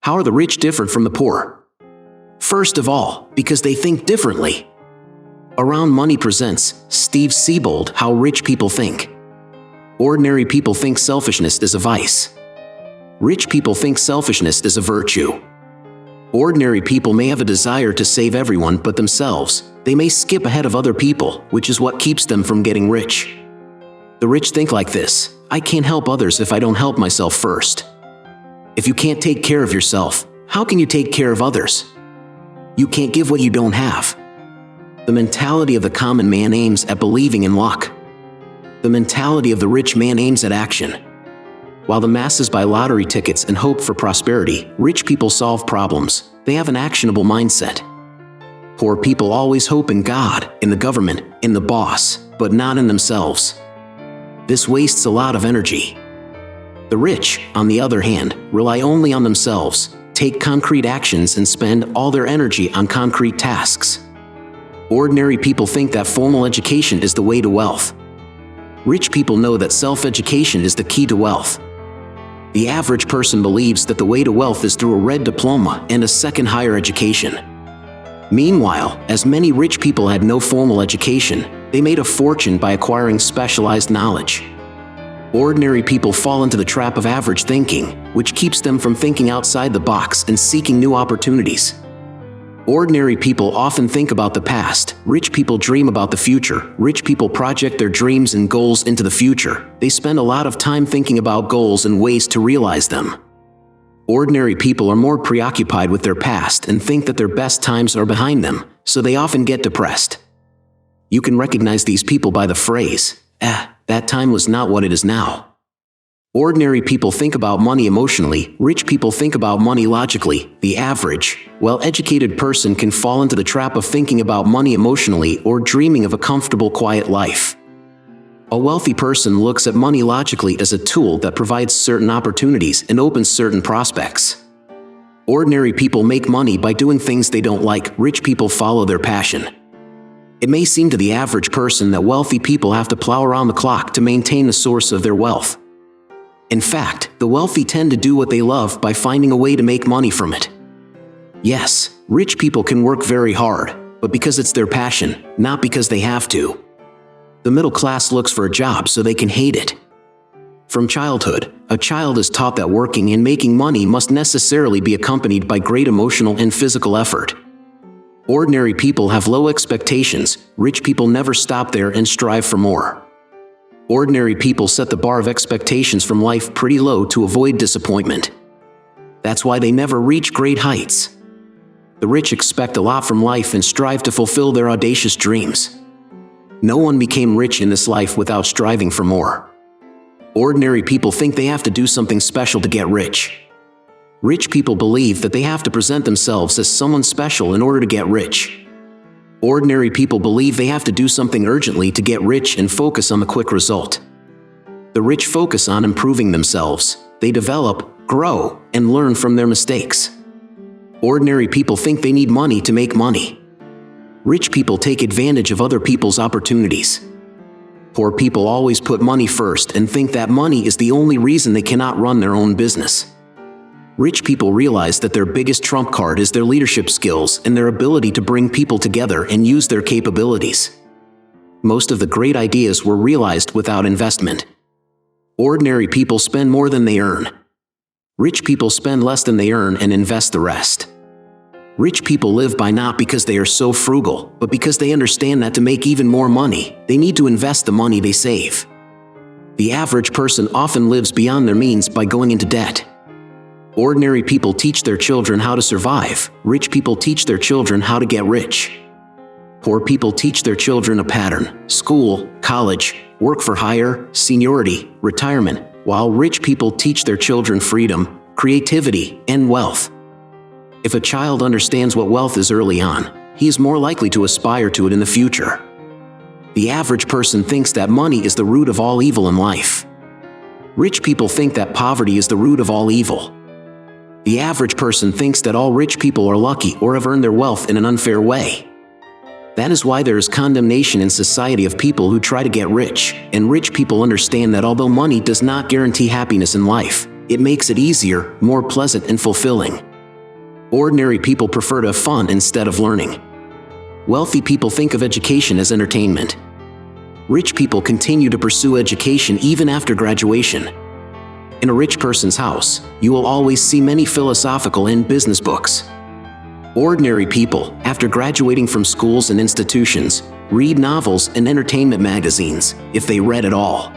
How are the rich different from the poor? First of all, because they think differently. Around Money presents Steve Siebold, How Rich People Think. Ordinary people think selfishness is a vice. Rich people think selfishness is a virtue. Ordinary people may have a desire to save everyone but themselves. They may skip ahead of other people, which is what keeps them from getting rich. The rich think like this: I can't help others if I don't help myself first. If you can't take care of yourself, how can you take care of others? You can't give what you don't have. The mentality of the common man aims at believing in luck. The mentality of the rich man aims at action. While the masses buy lottery tickets and hope for prosperity, rich people solve problems. They have an actionable mindset. Poor people always hope in God, in the government, in the boss, but not in themselves. This wastes a lot of energy. The rich, on the other hand, rely only on themselves, take concrete actions and spend all their energy on concrete tasks. Ordinary people think that formal education is the way to wealth. Rich people know that self-education is the key to wealth. The average person believes that the way to wealth is through a red diploma and a second higher education. Meanwhile, as many rich people had no formal education, they made a fortune by acquiring specialized knowledge. Ordinary people fall into the trap of average thinking, which keeps them from thinking outside the box and seeking new opportunities. Ordinary people often think about the past. Rich people dream about the future. Rich people project their dreams and goals into the future. They spend a lot of time thinking about goals and ways to realize them. Ordinary people are more preoccupied with their past and think that their best times are behind them, so they often get depressed. You can recognize these people by the phrase, that time was not what it is now. Ordinary people think about money emotionally. Rich people think about money logically. The average, well-educated person can fall into the trap of thinking about money emotionally or dreaming of a comfortable, quiet life. A wealthy person looks at money logically as a tool that provides certain opportunities and opens certain prospects. Ordinary people make money by doing things they don't like. Rich people follow their passion. It may seem to the average person that wealthy people have to plow around the clock to maintain the source of their wealth. In fact, the wealthy tend to do what they love by finding a way to make money from it. Yes, rich people can work very hard, but because it's their passion, not because they have to. The middle class looks for a job so they can hate it. From childhood, a child is taught that working and making money must necessarily be accompanied by great emotional and physical effort. Ordinary people have low expectations. Rich people never stop there and strive for more. Ordinary people set the bar of expectations from life pretty low to avoid disappointment. That's why they never reach great heights. The rich expect a lot from life and strive to fulfill their audacious dreams. No one became rich in this life without striving for more. Ordinary people think they have to do something special to get rich. Rich people believe that they have to present themselves as someone special in order to get rich. Ordinary people believe they have to do something urgently to get rich and focus on the quick result. The rich focus on improving themselves. They develop, grow, and learn from their mistakes. Ordinary people think they need money to make money. Rich people take advantage of other people's opportunities. Poor people always put money first and think that money is the only reason they cannot run their own business. Rich people realize that their biggest trump card is their leadership skills and their ability to bring people together and use their capabilities. Most of the great ideas were realized without investment. Ordinary people spend more than they earn. Rich people spend less than they earn and invest the rest. Rich people live by not because they are so frugal, but because they understand that to make even more money, they need to invest the money they save. The average person often lives beyond their means by going into debt. Ordinary people teach their children how to survive. Rich people teach their children how to get rich. Poor people teach their children a pattern: school, college, work for hire, seniority, retirement, while rich people teach their children freedom, creativity, and wealth. If a child understands what wealth is early on, he is more likely to aspire to it in the future. The average person thinks that money is the root of all evil in life. Rich people think that poverty is the root of all evil. The average person thinks that all rich people are lucky or have earned their wealth in an unfair way. That is why there is condemnation in society of people who try to get rich, and rich people understand that although money does not guarantee happiness in life, it makes it easier, more pleasant and fulfilling. Ordinary people prefer to have fun instead of learning. Wealthy people think of education as entertainment. Rich people continue to pursue education even after graduation. In a rich person's house, you will always see many philosophical and business books. Ordinary people, after graduating from schools and institutions, read novels and entertainment magazines, if they read at all.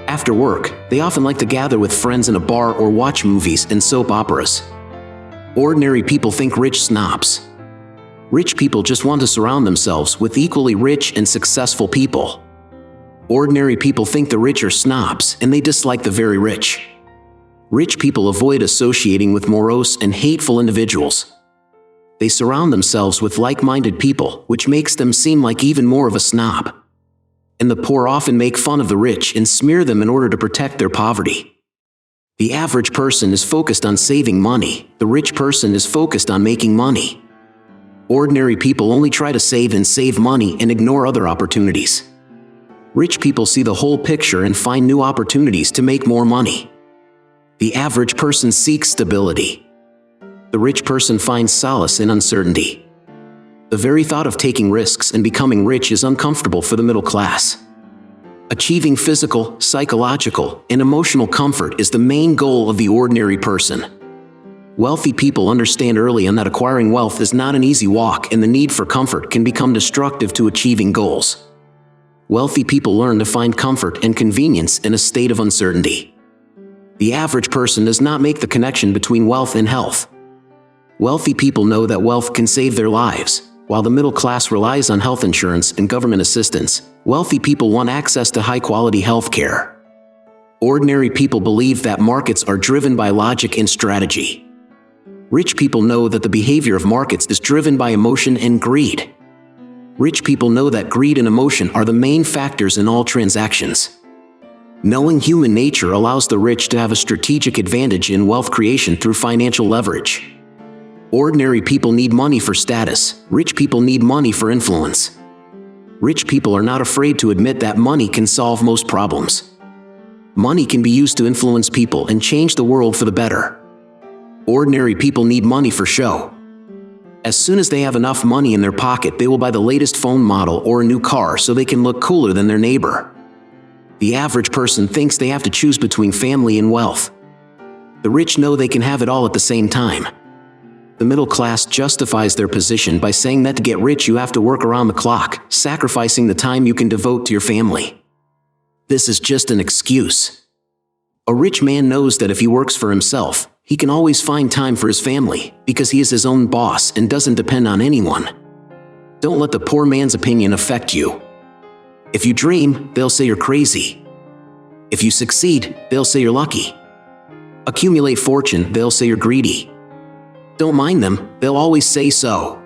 After work, they often like to gather with friends in a bar or watch movies and soap operas. Ordinary people think rich snobs. Rich people just want to surround themselves with equally rich and successful people. Ordinary people think the rich are snobs and they dislike the very rich. Rich people avoid associating with morose and hateful individuals. They surround themselves with like-minded people, which makes them seem like even more of a snob. And the poor often make fun of the rich and smear them in order to protect their poverty. The average person is focused on saving money. The rich person is focused on making money. Ordinary people only try to save money and ignore other opportunities. Rich people see the whole picture and find new opportunities to make more money. The average person seeks stability. The rich person finds solace in uncertainty. The very thought of taking risks and becoming rich is uncomfortable for the middle class. Achieving physical, psychological, and emotional comfort is the main goal of the ordinary person. Wealthy people understand early on that acquiring wealth is not an easy walk, and the need for comfort can become destructive to achieving goals. Wealthy people learn to find comfort and convenience in a state of uncertainty. The average person does not make the connection between wealth and health. Wealthy people know that wealth can save their lives. While the middle class relies on health insurance and government assistance, wealthy people want access to high-quality health care. Ordinary people believe that markets are driven by logic and strategy. Rich people know that the behavior of markets is driven by emotion and greed. Rich people know that greed and emotion are the main factors in all transactions. Knowing human nature allows the rich to have a strategic advantage in wealth creation through financial leverage. Ordinary people need money for status. Rich people need money for influence. Rich people are not afraid to admit that money can solve most problems. Money can be used to influence people and change the world for the better. Ordinary people need money for show. As soon as they have enough money in their pocket, they will buy the latest phone model or a new car so they can look cooler than their neighbor. The average person thinks they have to choose between family and wealth. The rich know they can have it all at the same time. The middle class justifies their position by saying that to get rich you have to work around the clock, sacrificing the time you can devote to your family. This is just an excuse. A rich man knows that if he works for himself, he can always find time for his family, because he is his own boss and doesn't depend on anyone. Don't let the poor man's opinion affect you. If you dream, they'll say you're crazy. If you succeed, they'll say you're lucky. Accumulate fortune, they'll say you're greedy. Don't mind them, they'll always say so.